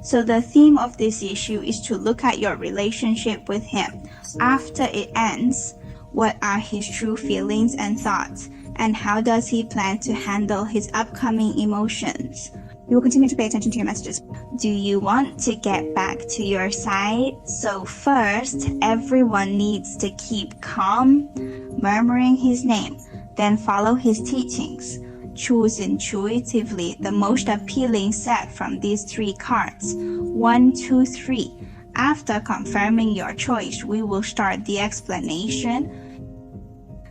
So the theme of this issue is to look at your relationship with him. After it ends, what are his true feelings and thoughts, and how does he plan to handle his upcoming emotions? You will continue to pay attention to your messages. Do you want to get back to your side? So first, everyone needs to keep calm, murmuring his name, then follow his teachings. Choose intuitively the most appealing set from these 3 cards. 1, 2, 3. After confirming your choice, we will start the explanation.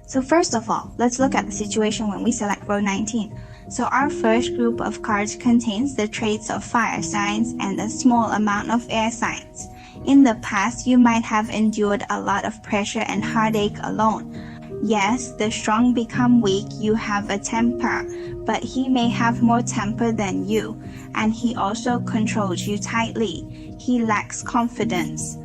So first of all, let's look at the situation when we select row 19. So our first group of cards contains the traits of fire signs and a small amount of air signs. In the past, you might have endured a lot of pressure and heartache alone. Yes, the strong become weak, you have a temper, but he may have more temper than you, and he also controls you tightly. He lacks confidence.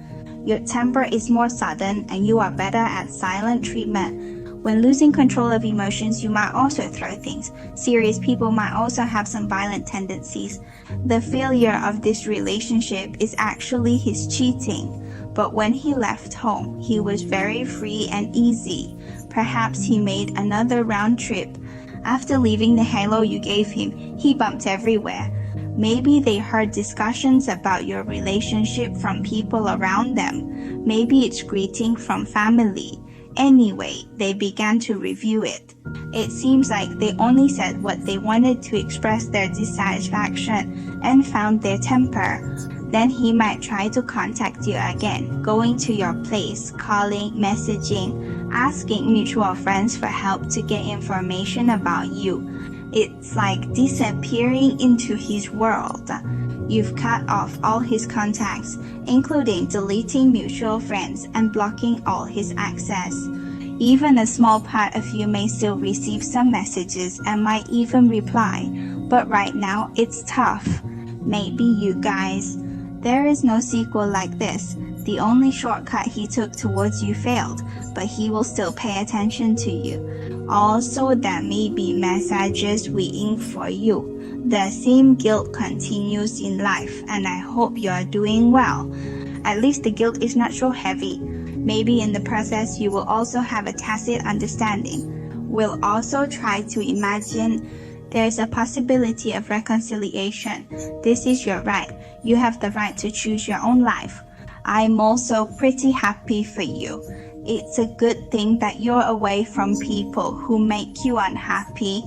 Your temper is more sudden, and you are better at silent treatment. When losing control of emotions, you might also throw things. Serious people might also have some violent tendencies. The failure of this relationship is actually his cheating. But when he left home, he was very free and easy. Perhaps he made another round trip. After leaving the halo you gave him, he bumped everywhere. Maybe they heard discussions about your relationship from people around them. Maybe it's greeting from family. Anyway, they began to review it. It seems like they only said what they wanted to express their dissatisfaction and found their temper. Then he might try to contact you again, going to your place, calling, messaging, asking mutual friends for help to get information about you. It's like disappearing into his world. You've cut off all his contacts, including deleting mutual friends and blocking all his access. Even a small part of you may still receive some messages and might even reply, but right now it's tough. Maybe you guys. There is no sequel like this. The only shortcut he took towards you failed, but he will still pay attention to you. Also, there may be messages waiting for you. The same guilt continues in life, and I hope you are doing well. At least the guilt is not so heavy. Maybe in the process you will also have a tacit understanding. We'll also try to imagine there's a possibility of reconciliation. This is your right. You have the right to choose your own life. I'm also pretty happy for you. It's a good thing that you're away from people who make you unhappy.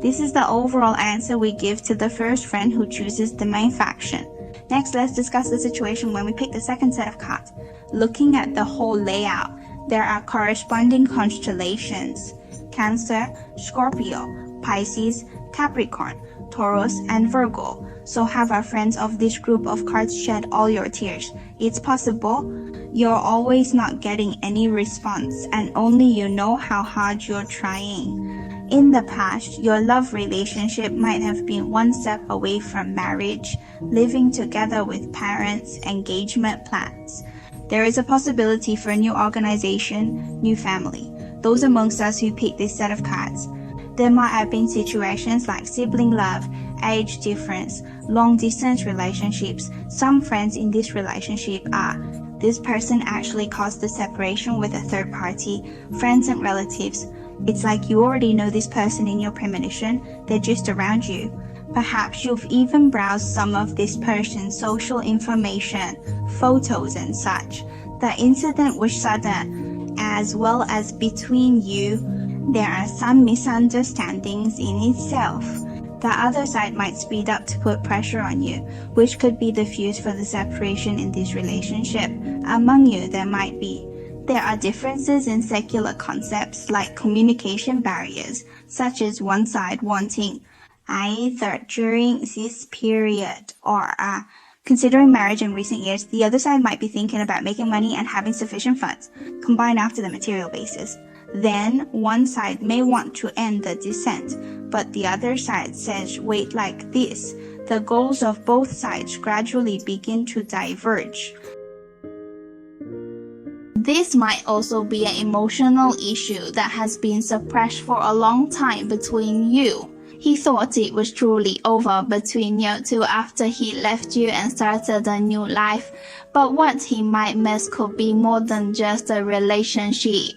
This is the overall answer we give to the first friend who chooses the main faction. Next, let's discuss the situation when we pick the second set of cards. Looking at the whole layout, there are corresponding constellations: Cancer, Scorpio, Pisces, Capricorn, Taurus, and Virgo. So have our friends of this group of cards shed all your tears. It's possible. You're always not getting any response, and only you know how hard you're trying. In the past, your love relationship might have been one step away from marriage, living together with parents, engagement plans. There is a possibility for a new organization, new family. Those amongst us who picked this set of cards. There might have been situations like sibling love, age difference, long-distance relationships. Some friends in this relationship are: this person actually caused the separation with a third party, friends and relatives. It's like you already know this person in your premonition, they're just around you. Perhaps you've even browsed some of this person's social information, photos and such. The incident was sudden, as well as between you. There are some misunderstandings in itself. The other side might speed up to put pressure on you, which could be the fuse for the separation in this relationship. Among you, there are differences in secular concepts like communication barriers, such as one side wanting either during this period or considering marriage in recent years. The other side might be thinking about making money and having sufficient funds, combined after the material basis. Then one side may want to end the descent, but the other side says wait like this. The goals of both sides gradually begin to diverge. This might also be an emotional issue that has been suppressed for a long time between you. He thought it was truly over between you two after he left you and started a new life, but what he might miss could be more than just a relationship.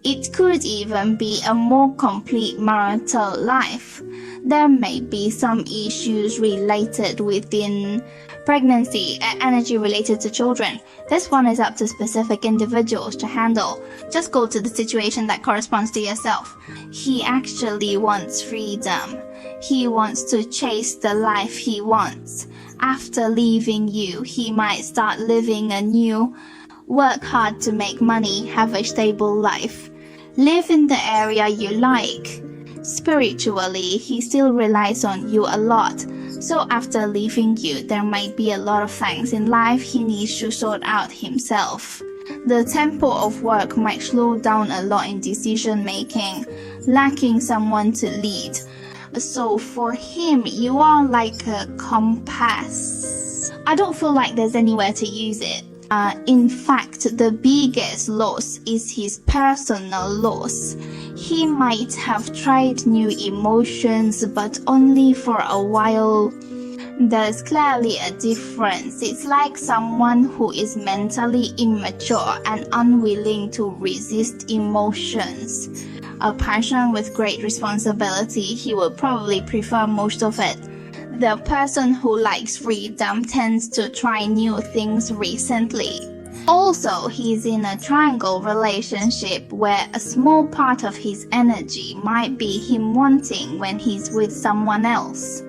It could even be a more complete marital life. There may be some issues related within pregnancy and energy related to children. This one is up to specific individuals to handle. Just go to the situation that corresponds to yourself. He actually wants freedom. He wants to chase the life he wants. After leaving you, he might start living anew. Work hard to make money, have a stable life. Live in the area you like. Spiritually, he still relies on you a lot. So after leaving you, there might be a lot of things in life he needs to sort out himself. The tempo of work might slow down a lot in decision making, lacking someone to lead. So for him, you are like a compass. I don't feel like there's anywhere to use it. In fact, the biggest loss is his personal loss. He might have tried new emotions, but only for a while. There's clearly a difference. It's like someone who is mentally immature and unwilling to resist emotions. A person with great responsibility, he will probably prefer most of it. The person who likes freedom tends to try new things recently. Also, he's in a triangle relationship where a small part of his energy might be him wanting when he's with someone else.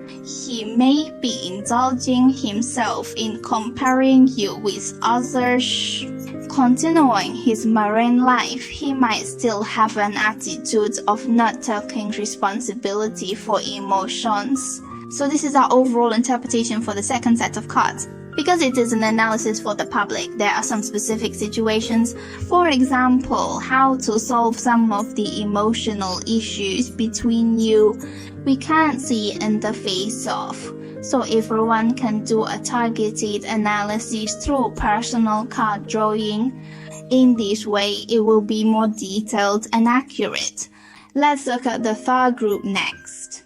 He may be indulging himself in comparing you with others. Continuing his marine life, he might still have an attitude of not taking responsibility for emotions. So this is our overall interpretation for the second set of cards. Because it is an analysis for the public, there are some specific situations. For example, how to solve some of the emotional issues between you. We can't see in the face-off. So everyone can do a targeted analysis through personal card drawing. In this way, it will be more detailed and accurate. Let's look at the third group next.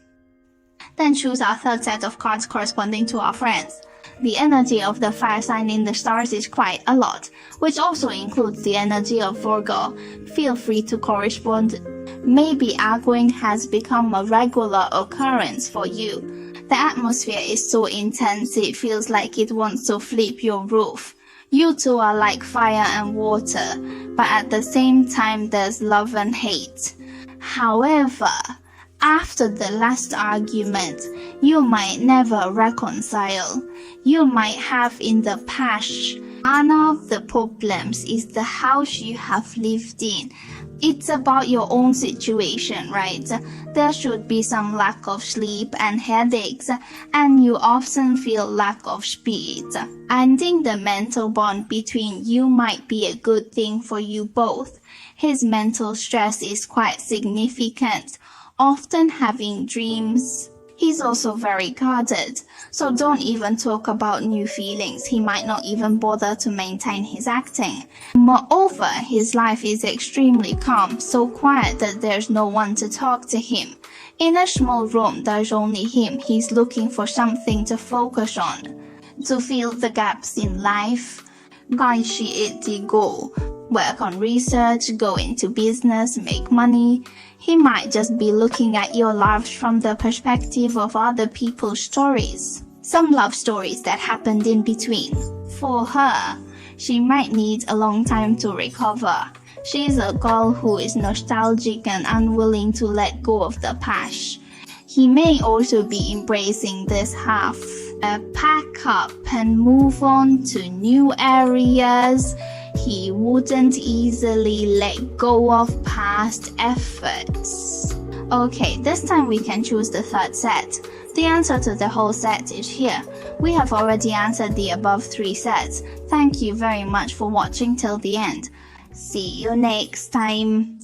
Then choose our third set of cards corresponding to our friends. The energy of the fire sign in the stars is quite a lot, which also includes the energy of Virgo. Feel free to correspond. Maybe arguing has become a regular occurrence for you. The atmosphere is so intense it feels like it wants to flip your roof. You two are like fire and water, but at the same time there's love and hate. However, after the last argument, you might never reconcile. You might have in the past. One of the problems is the house you have lived in. It's about your own situation, right? There should be some lack of sleep and headaches, and you often feel lack of speed. Ending the mental bond between you might be a good thing for you both. His mental stress is quite significant, often having dreams. He's also very guarded, so don't even talk about new feelings. He might not even bother to maintain his acting. Moreover, his life is extremely calm, so quiet that there's no one to talk to him. In a small room, there's only him. He's looking for something to focus on, to fill the gaps in life. Go. Work on research, go into business, make money. He might just be looking at your lives from the perspective of other people's stories. Some love stories that happened in between. For her, she might need a long time to recover. She's a girl who is nostalgic and unwilling to let go of the past. He may also be embracing this half. Pack up and move on to new areas. He wouldn't easily let go of past efforts. Okay, this time we can choose the third set. The answer to the whole set is here. We have already answered the above 3 sets. Thank you very much for watching till the end. See you next time.